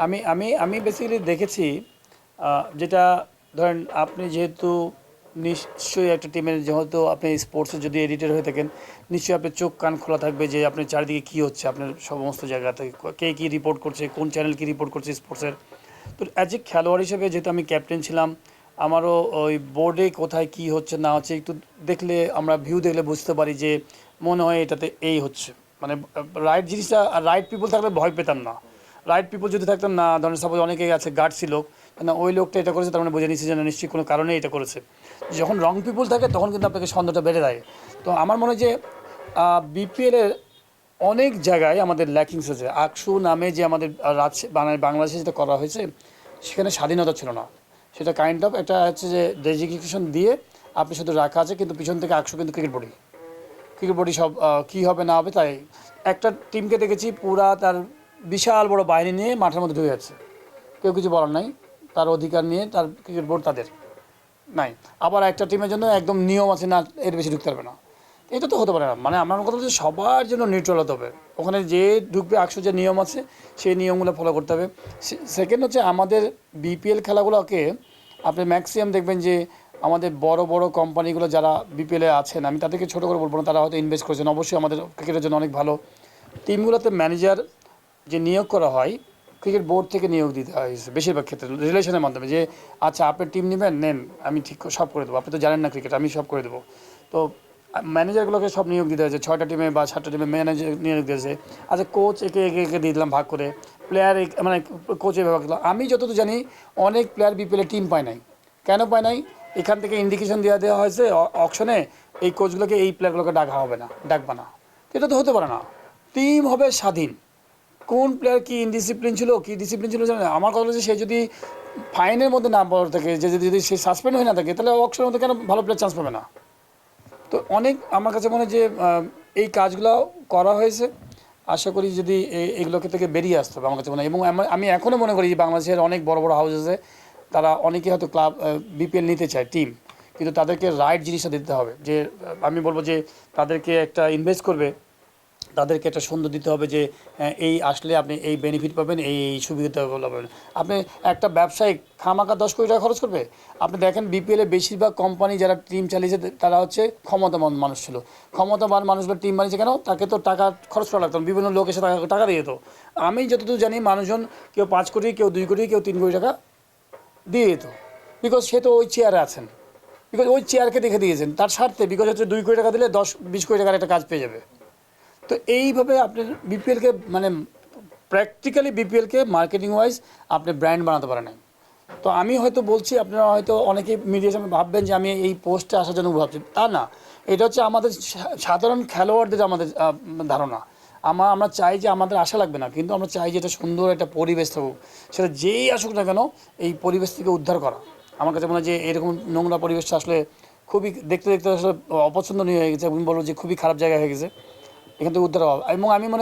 আমি আমি আমি বেসিক্যালি দেখেছি যেটা ধরেন আপনি যেহেতু নিশ্চয়ই একটা টিমের যেহেতু আপনি স্পোর্টসে যদি এডিটর হয়ে থাকেন নিশ্চয়ই আপনার চোখ কান খোলা থাকবে যে আপনার চারিদিকে কী হচ্ছে আপনার সমস্ত জায়গাতে কে কী রিপোর্ট করছে কোন চ্যানেল কী রিপোর্ট করছে স্পোর্টসের। তো অ্যাজ এ খেলোয়াড় হিসেবে যেহেতু আমি ক্যাপ্টেন ছিলাম আমারও ওই বোর্ডে কোথায় কী হচ্ছে না হচ্ছে একটু দেখলে আমরা ভিউ দেখলে বুঝতে পারি যে মনে হয় এটাতে এই হচ্ছে মানে রাইট জিনিসটা রাইট পিপল থাকলে ভয় পেতাম না। রাইট পিপল যদি থাকতাম না ধরেন সাপোজ অনেকেই আছে গার্ডসি লোক না ওই লোকটা এটা করেছে তার মানে বুঝে নিচ্ছে যে না নিশ্চয়ই কোনো কারণে এটা করেছে। যখন রং পিপল থাকে তখন কিন্তু আপনাকে সন্দেহটা বেড়ে যায়। তো আমার মনে হয় যে বিপিএলের অনেক জায়গায় আমাদের ল্যাকিংস আছে। আকসু নামে যে আমাদের বাংলাদেশে যেটা করা হয়েছে সেখানে স্বাধীনতা ছিল না। সেটা কাইন্ড অফ একটা হচ্ছে যে ডেজিগনেশন দিয়ে আপনি শুধু রাখা আছে কিন্তু পিছন থেকে আকসু কিন্তু ক্রিকেট বডি সব কী হবে না হবে তাই একটা টিমকে দেখেছি পুরা তার বিশাল বড় বাহিনী নিয়ে মাঠের মধ্যে ঢুকে যাচ্ছে, কেউ কিছু বলার নাই, তার অধিকার নিয়ে তার ক্রিকেট বোর্ড তাদের নাই। আবার একটা টিমের জন্য একদম নিয়ম আছে না এর বেশি ঢুকতে পারবে না। এটা তো হতে পারে না। মানে আমার কথা হচ্ছে সবার জন্য নিউট্রাল হতে হবে। ওখানে যে ঢুকবে আকসু যে নিয়ম আছে সেই নিয়মগুলো ফলো করতে হবে। সেকেন্ড হচ্ছে আমাদের বিপিএল খেলাগুলোকে আপনি ম্যাক্সিমাম দেখবেন যে আমাদের বড় বড় কোম্পানিগুলো যারা বিপিএলে আছেন আমি তাদেরকে ছোটো করে বলবো না, তারা হয়তো ইনভেস্ট করেছেন অবশ্যই আমাদের ক্রিকেটের জন্য অনেক ভালো। টিমগুলোতে ম্যানেজার যে নিয়োগ করা হয় ক্রিকেট বোর্ড থেকে নিয়োগ দিতে হয় বেশিরভাগ ক্ষেত্রে রিলেশনের মাধ্যমে যে আচ্ছা আপনি টিম নেবেন নেন আমি ঠিক সব করে দেবো, আপনি তো জানেন না ক্রিকেট আমি সব করে দেবো। তো ম্যানেজারগুলোকে সব নিয়োগ দিতে হয়েছে 6টা টিমে বা 7টা টিমে ম্যানেজার নিয়োগ দিয়েছে। আচ্ছা কোচ একে একে একে দিয়ে দিলাম ভাগ করে, প্লেয়ার মানে কোচের ভাগ দিলাম। আমি যতটুকু জানি অনেক প্লেয়ার বিপিএলে টিম পায় নাই। কেন পায় নাই? এখান থেকে ইন্ডিকেশন দেওয়া হয়েছে অকশনে এই কোচগুলোকে এই প্লেয়ারগুলোকে ডাকা হবে না, ডাকবা না। এটা তো হতে পারে না। টিম হবে স্বাধীন। কোন প্লেয়ার কী ইনডিসিপ্লিন ছিল কী ডিসিপ্লিন ছিল জানে আমার কথা হচ্ছে সে যদি ফাইনের মধ্যে না পড়ে থাকে যে যদি সে সাসপেন্ড হয়ে না থাকে তাহলে অকশনের মধ্যে কেন ভালো প্লেয়ার চান্স পাবে না? তো অনেক আমার কাছে মনে হয় যে এই কাজগুলো করা হয়েছে। আশা করি যদি এগুলোকে থেকে বেরিয়ে আসতে হবে আমার কাছে মনে হয়। এবং আমি এখনও মনে করি যে বাংলাদেশের অনেক বড় বড় হাউস আছে তারা অনেকে হয়তো ক্লাব বিপিএল নিতে চায় টিম, কিন্তু তাদেরকে রাইট জিনিসটা দিতে হবে যে আমি বলবো যে তাদেরকে একটা ইনভেস্ট করবে, তাদেরকে একটা সুন্দর দিতে হবে যে এই আসলে আপনি এই বেনিফিট পাবেন এই সুবিধাগুলো পাবেন। আপনি একটা ব্যবসায়িক খামাখা 10 কোটি টাকা খরচ করবে। আপনি দেখেন বিপিএলে বেশিরভাগ কোম্পানি যারা টিম চালিয়েছে তারা হচ্ছে ক্ষমতাবান মানুষ ছিল। ক্ষমতাবান মানুষগুলো টিম বানিয়েছে কেন? তাকে তো টাকা খরচ করা লাগতো, বিভিন্ন লোক এসে টাকা দিয়ে যেত। আমি যতদূর জানি মানুষজন কেউ 5 কোটি কেউ 2 কোটি কেউ 3 কোটি টাকা দিয়ে যেত, বিকজ সে তো ওই চেয়ারে আছেন, বিকজ ওই চেয়ারকে দেখে দিয়েছেন তার স্বার্থে, বিকজ হচ্ছে 2 কোটি টাকা দিলে 10-20 কোটি টাকার একটা কাজ পেয়ে যাবে। তো এইভাবে আপনি বিপিএলকে মানে প্র্যাকটিক্যালি বিপিএলকে মার্কেটিং ওয়াইজ আপনি ব্র্যান্ড বানাতে পারেন। তো আমি হয়তো বলছি আপনারা হয়তো অনেকেই মিডিয়ার সামনে ভাববেন যে আমি এই পোস্টে আসার জন্য ভাবছি, তা না। এটা হচ্ছে আমাদের সাধারণ খেলোয়াড়দের আমাদের ধারণা। আমরা চাই যে আমাদের আশা লাগবে না, কিন্তু আমরা চাই যে এটা সুন্দর একটা পরিবেশ থাকুক, সেটা যেই আসুক না কেন এই পরিবেশ থেকে উদ্ধার করা। আমার কাছে মনে হয় যে এরকম নোংরা পরিবেশটা আসলে খুবই দেখতে দেখতে আসলে অপছন্দনীয় হয়ে গেছে এবং বলবো যে খুবই খারাপ জায়গা হয়ে গেছে। এখান থেকে উদ্ধার হওয়া এবং আমি মনে